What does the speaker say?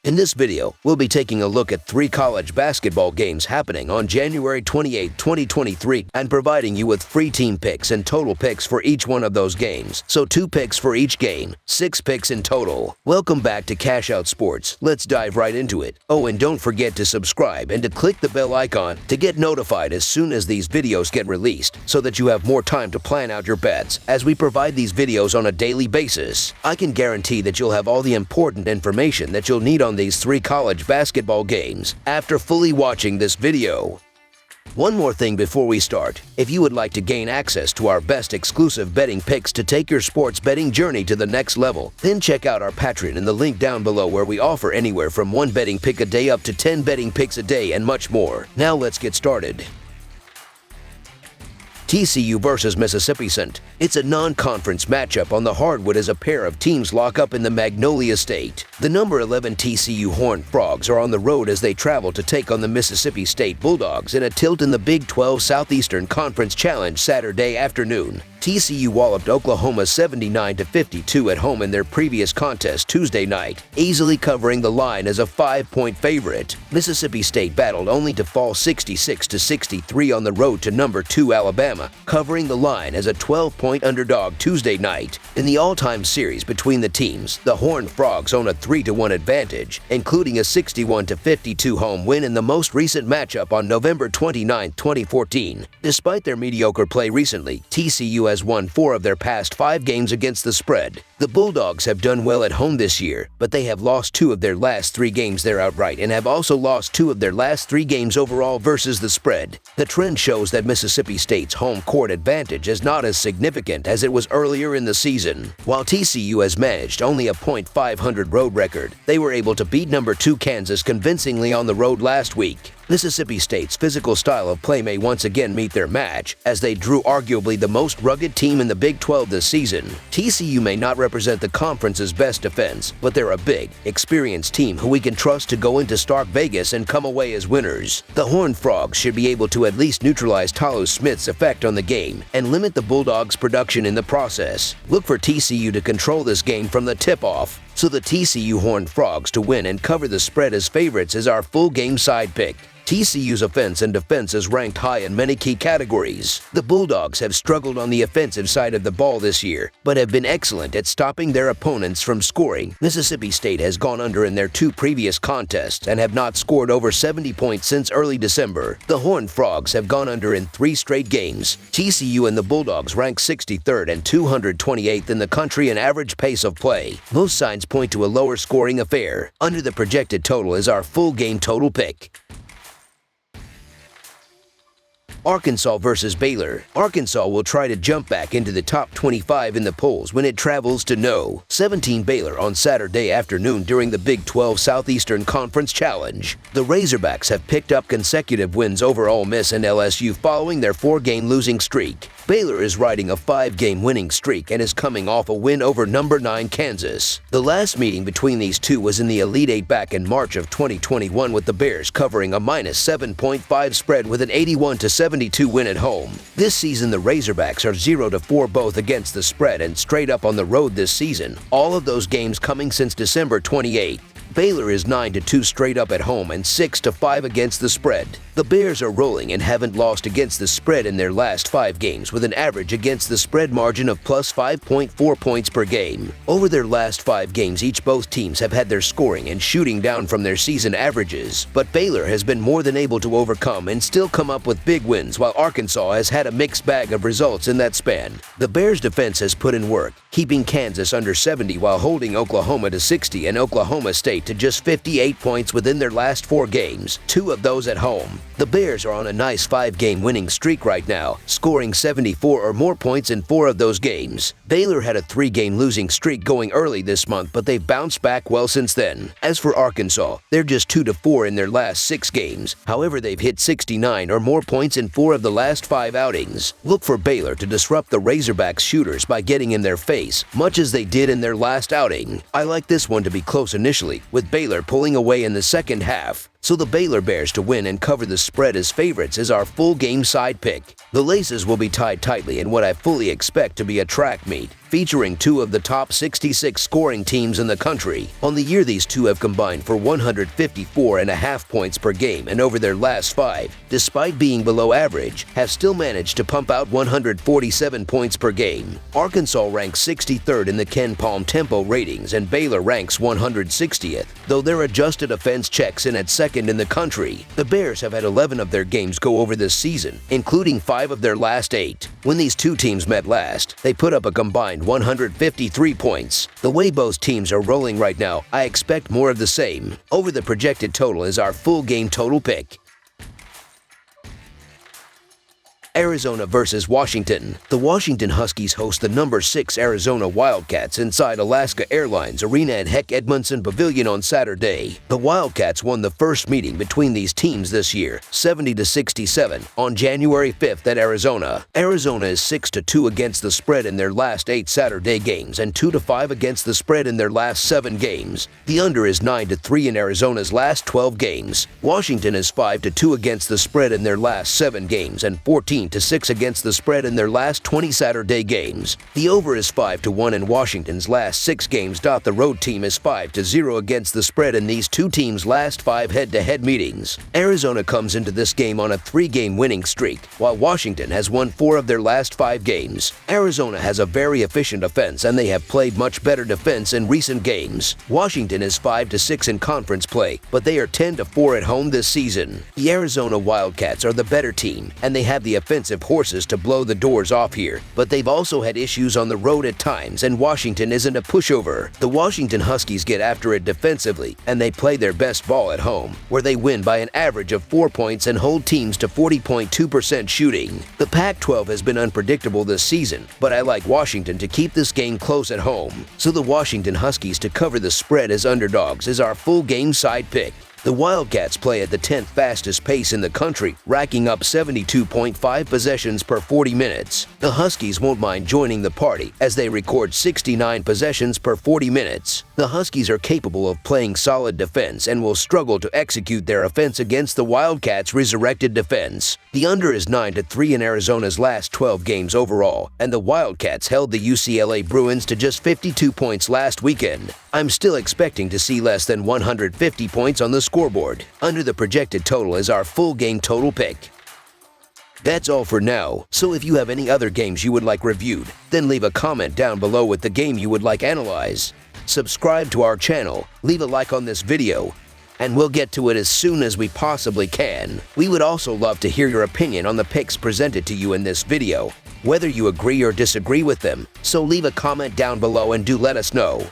In this video, we'll be taking a look at 3 college basketball games happening on January 28, 2023 and providing you with free team picks and total picks for each one of those games. So 2 picks for each game, 6 picks in total. Welcome back to Cash Out Sports. Let's dive right into it. Oh, and don't forget to subscribe and to click the bell icon to get notified as soon as these videos get released so that you have more time to plan out your bets as we provide these videos on a daily basis. I can guarantee that you'll have all the important information that you'll need on these 3 college basketball games after fully watching this video. One more thing before we start. If you would like to gain access to our best exclusive betting picks to take your sports betting journey to the next level, then check out our Patreon in the link down below where we offer anywhere from 1 betting pick a day up to 10 betting picks a day and much more. Now let's get started. TCU versus Mississippi State. It's a non-conference matchup on the hardwood as a pair of teams lock up in the Magnolia State. The number 11 TCU Horned Frogs are on the road as they travel to take on the Mississippi State Bulldogs in a tilt in the Big 12 Southeastern Conference Challenge Saturday afternoon. TCU walloped Oklahoma 79-52 at home in their previous contest Tuesday night, easily covering the line as a 5-point favorite. Mississippi State battled only to fall 66-63 on the road to number 2 Alabama, covering the line as a 12-point underdog Tuesday night. In the all-time series between the teams, the Horned Frogs own a 3-1 advantage, including a 61-52 home win in the most recent matchup on November 29, 2014. Despite their mediocre play recently, TCU has won 4 of their past 5 games against the spread. The Bulldogs have done well at home this year, but they have lost 2 of their last 3 games there outright and have also lost 2 of their last 3 games overall versus the spread. The trend shows that Mississippi State's home court advantage is not as significant as it was earlier in the season. While TCU has managed only a .500 road record, they were able to beat number 2 Kansas convincingly on the road last week. Mississippi State's physical style of play may once again meet their match, as they drew arguably the most rugged team in the Big 12 this season. TCU may not represent the conference's best defense, but they're a big, experienced team who we can trust to go into Stark Vegas and come away as winners. The Horned Frogs should be able to at least neutralize Talos Smith's effect on the game and limit the Bulldogs' production in the process. Look for TCU to control this game from the tip-off. So the TCU Horned Frogs to win and cover the spread as favorites is our full game side pick. TCU's offense and defense is ranked high in many key categories. The Bulldogs have struggled on the offensive side of the ball this year, but have been excellent at stopping their opponents from scoring. Mississippi State has gone under in their 2 previous contests and have not scored over 70 points since early December. The Horned Frogs have gone under in 3 straight games. TCU and the Bulldogs rank 63rd and 228th in the country in average pace of play. Most signs point to a lower scoring affair. Under the projected total is our full game total pick. Arkansas versus Baylor. Arkansas will try to jump back into the top 25 in the polls when it travels to No. 17 Baylor on Saturday afternoon during the Big 12 Southeastern Conference Challenge. The Razorbacks have picked up consecutive wins over Ole Miss and LSU following their 4-game losing streak. Baylor is riding a 5-game winning streak and is coming off a win over number 9 Kansas. The last meeting between these two was in the Elite 8 back in March of 2021 with the Bears covering a -7.5 spread with an 81-72 win at home. This season the Razorbacks are 0-4 both against the spread and straight up on the road this season, all of those games coming since December 28th. Baylor is 9-2 straight up at home and 6-5 against the spread. The Bears are rolling and haven't lost against the spread in their last 5 games with an average against the spread margin of plus 5.4 points per game. Over their last 5 games, both teams have had their scoring and shooting down from their season averages, but Baylor has been more than able to overcome and still come up with big wins, while Arkansas has had a mixed bag of results in that span. The Bears' defense has put in work, keeping Kansas under 70 while holding Oklahoma to 60 and Oklahoma State to just 58 points within their last 4 games, 2 of those at home. The Bears are on a nice 5-game winning streak right now, scoring 74 or more points in 4 of those games. Baylor had a 3-game losing streak going early this month, but they've bounced back well since then. As for Arkansas, they're just 2-4 in their last 6 games. However, they've hit 69 or more points in 4 of the last 5 outings. Look for Baylor to disrupt the Razorbacks shooters by getting in their face, much as they did in their last outing. I like this one to be close initially, with Baylor pulling away in the second half. so the Baylor Bears to win and cover the spread as favorites is our full game side pick. The laces will be tied tightly in what I fully expect to be a track meet, featuring two of the top 66 scoring teams in the country. On the year, these two have combined for 154.5 points per game, and over their last 5, despite being below average, have still managed to pump out 147 points per game. Arkansas ranks 63rd in the Ken Palm tempo ratings, and Baylor ranks 160th, though their adjusted offense checks in at 2nd in the country. The Bears have had 11 of their games go over this season, including 5 of their last 8. When these two teams met last, they put up a combined 153 points. The way both teams are rolling right now, I expect more of the same. Over the projected total is our full game total pick. Arizona versus Washington. The Washington Huskies host the number 6 Arizona Wildcats inside Alaska Airlines Arena at Heck Edmondson Pavilion on Saturday. The Wildcats won the first meeting between these teams this year, 70-67, on January 5th at Arizona. Arizona is 6-2 against the spread in their last 8 Saturday games and 2-5 against the spread in their last 7 games. The under is 9-3 in Arizona's last 12 games. Washington is 5-2 against the spread in their last 7 games and 14-6 against the spread in their last 20 Saturday games. The over is 5-1 in Washington's last 6 games. The road team is 5-0 against the spread in these two teams' last 5 head-to-head meetings. Arizona comes into this game on a 3-game winning streak, while Washington has won 4 of their last 5 games. Arizona has a very efficient offense, and they have played much better defense in recent games. Washington is 5-6 in conference play, but they are 10-4 at home this season. The Arizona Wildcats are the better team, and they have the offensive horses to blow the doors off here, but they've also had issues on the road at times, and Washington isn't a pushover. The Washington Huskies get after it defensively, and they play their best ball at home, where they win by an average of 4 points and hold teams to 40.2% shooting. The Pac-12 has been unpredictable this season, but I like Washington to keep this game close at home, so the Washington Huskies to cover the spread as underdogs is our full game side pick. The Wildcats play at the 10th fastest pace in the country, racking up 72.5 possessions per 40 minutes. The Huskies won't mind joining the party as they record 69 possessions per 40 minutes. The Huskies are capable of playing solid defense and will struggle to execute their offense against the Wildcats' resurrected defense. The under is 9-3 in Arizona's last 12 games overall, and the Wildcats held the UCLA Bruins to just 52 points last weekend. I'm still expecting to see less than 150 points on the scoreboard. Under the projected total is our full game total pick. That's all for now, so if you have any other games you would like reviewed, then leave a comment down below with the game you would like analyzed. Subscribe to our channel, leave a like on this video, and we'll get to it as soon as we possibly can. We would also love to hear your opinion on the picks presented to you in this video, whether you agree or disagree with them, so leave a comment down below and do let us know.